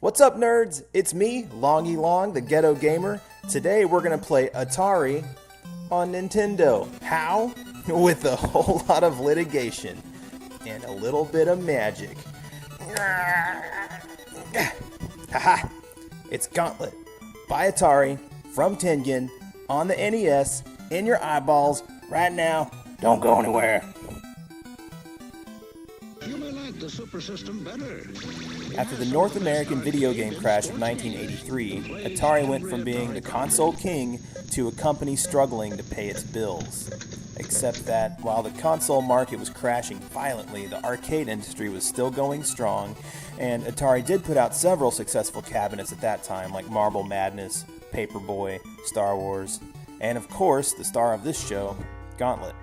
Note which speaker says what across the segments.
Speaker 1: What's up, nerds? It's me, Longy Long, the Ghetto Gamer. Today we're gonna play Atari on Nintendo. How? With a whole lot of litigation and a little bit of magic. Haha! It's Gauntlet by Atari from Tengen on the NES in your eyeballs right now. Don't go anywhere.
Speaker 2: You may like the Super System better.
Speaker 1: After the North American video game crash of 1983, Atari went from being the console king to a company struggling to pay its bills. Except that while the console market was crashing violently, the arcade industry was still going strong, and Atari did put out several successful cabinets at that time, like Marble Madness, Paperboy, Star Wars, and of course, the star of this show, Gauntlet.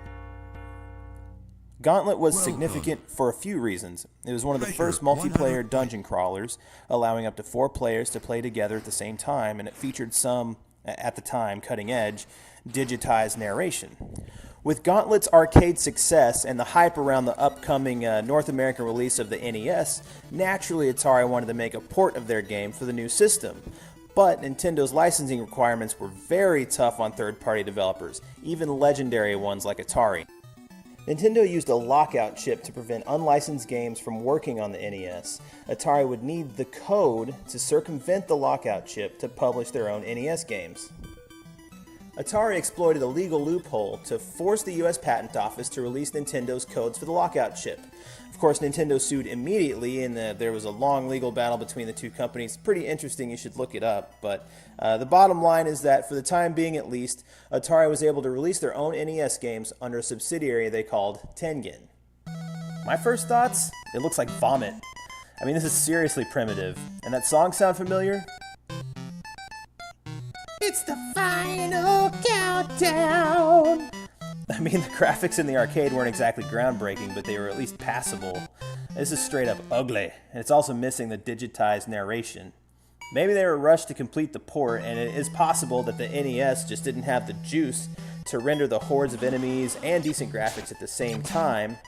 Speaker 1: Gauntlet was significant for a few reasons. It was one of the first multiplayer dungeon crawlers, allowing up to 4 players to play together at the same time, and it featured some, at the time, cutting-edge, digitized narration. With Gauntlet's arcade success and the hype around the upcoming North American release of the NES, naturally Atari wanted to make a port of their game for the new system. But Nintendo's licensing requirements were very tough on third-party developers, even legendary ones like Atari. Nintendo used a lockout chip to prevent unlicensed games from working on the NES. Atari would need the code to circumvent the lockout chip to publish their own NES games. Atari exploited a legal loophole to force the US Patent Office to release Nintendo's codes for the lockout chip. Of course, Nintendo sued immediately, and there was a long legal battle between the two companies. Pretty interesting, you should look it up. But the bottom line is that, for the time being at least, Atari was able to release their own NES games under a subsidiary they called Tengen. My first thoughts? It looks like vomit. I mean, this is seriously primitive. And that song sound familiar? It's the final countdown! I mean, the graphics in the arcade weren't exactly groundbreaking, but they were at least passable. This is straight up ugly, and it's also missing the digitized narration. Maybe they were rushed to complete the port, and it is possible that the NES just didn't have the juice to render the hordes of enemies and decent graphics at the same time,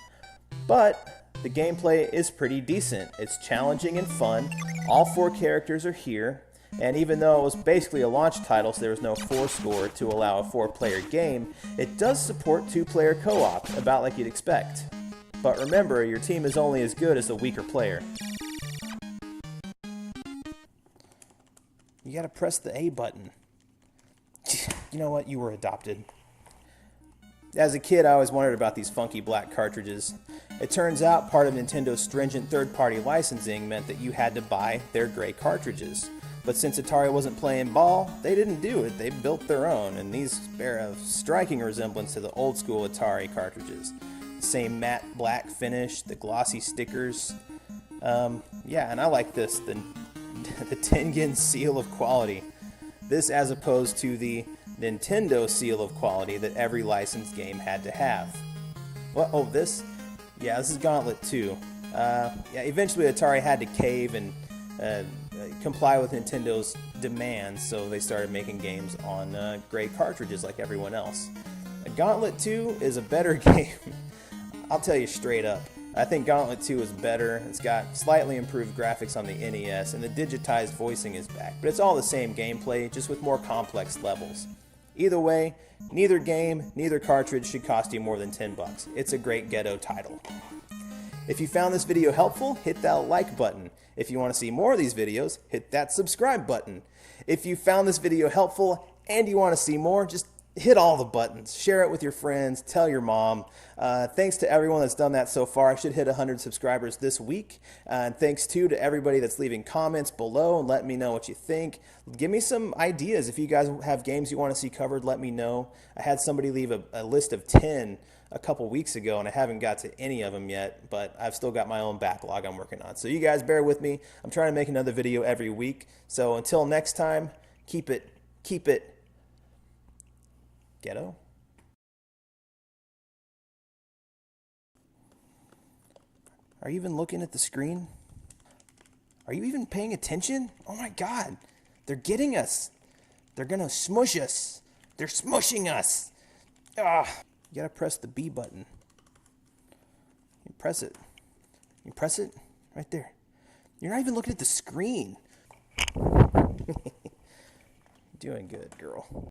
Speaker 1: but the gameplay is pretty decent. It's challenging and fun. All 4 characters are here. And even though it was basically a launch title, so there was no 4 score to allow a 4-player game, it does support 2-player co-op, about like you'd expect. But remember, your team is only as good as the weaker player. You gotta press the A button. You know what? You were adopted. As a kid, I always wondered about these funky black cartridges. It turns out part of Nintendo's stringent third-party licensing meant that you had to buy their gray cartridges. But since Atari wasn't playing ball, they didn't do it. They built their own, and these bear a striking resemblance to the old-school Atari cartridges. Same matte black finish, the glossy stickers. Yeah, and I like this, the Tengen seal of quality. This as opposed to the Nintendo seal of quality that every licensed game had to have. What? Oh, this? Yeah, this is Gauntlet 2. Yeah, eventually Atari had to cave and comply with Nintendo's demands, so they started making games on gray cartridges like everyone else. Gauntlet 2 is a better game. I'll tell you straight up. I think Gauntlet 2 is better. It's got slightly improved graphics on the NES, and the digitized voicing is back. But it's all the same gameplay, just with more complex levels. Either way, neither game, neither cartridge should cost you more than $10. It's a great ghetto title. If you found this video helpful, hit that like button. If you want to see more of these videos, hit that subscribe button. If you found this video helpful and you want to see more, just hit all the buttons. Share it with your friends, tell your mom. Thanks to everyone that's done that so far. I should hit 100 subscribers this week. And thanks too to everybody that's leaving comments below and letting me know what you think. Give me some ideas. If you guys have games you want to see covered, let me know. I had somebody leave a list of 10 a couple weeks ago, and I haven't got to any of them yet, but I've still got my own backlog I'm working on. So you guys bear with me. I'm trying to make another video every week. So until next time, keep it ghetto. Are you even looking at the screen? Are you even paying attention? Oh my God, they're getting us. They're gonna smush us. They're smushing us. Ah. You gotta press the B button. You press it. You press it right there. You're not even looking at the screen. Doing good, girl.